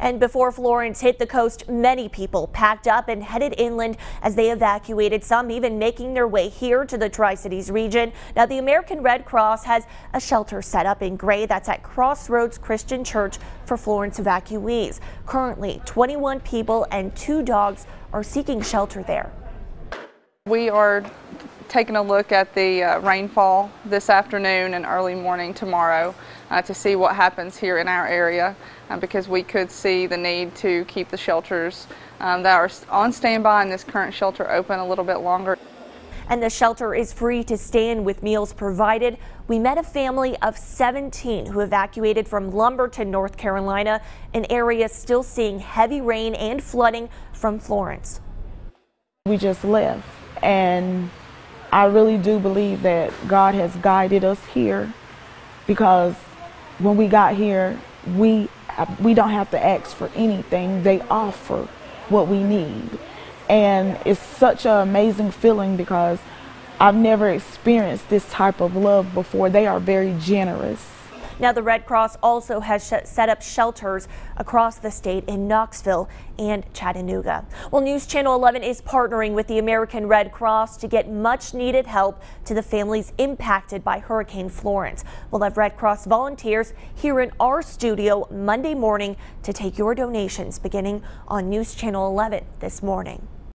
And before Florence hit the coast, many people packed up and headed inland as they evacuated, some even making their way here to the Tri-Cities region. Now, the American Red Cross has a shelter set up in Gray that's at Crossroads Christian Church for Florence evacuees. Currently, 21 people and 2 dogs are seeking shelter there. We are taking a look at the rainfall this afternoon and early morning tomorrow to see what happens here in our area because we could see the need to keep the shelters that are on standby in this current shelter open a little bit longer. And the shelter is free to stay in with meals provided. We met a family of 17 who evacuated from Lumberton, North Carolina, an area still seeing heavy rain and flooding from Florence. We just left, and I really do believe that God has guided us here, because when we got here, we don't have to ask for anything. They offer what we need. And it's such an amazing feeling because I've never experienced this type of love before. They are very generous. Now, the Red Cross also has set up shelters across the state in Knoxville and Chattanooga. Well, News Channel 11 is partnering with the American Red Cross to get much needed help to the families impacted by Hurricane Florence. We'll have Red Cross volunteers here in our studio Monday morning to take your donations beginning on News Channel 11 this morning.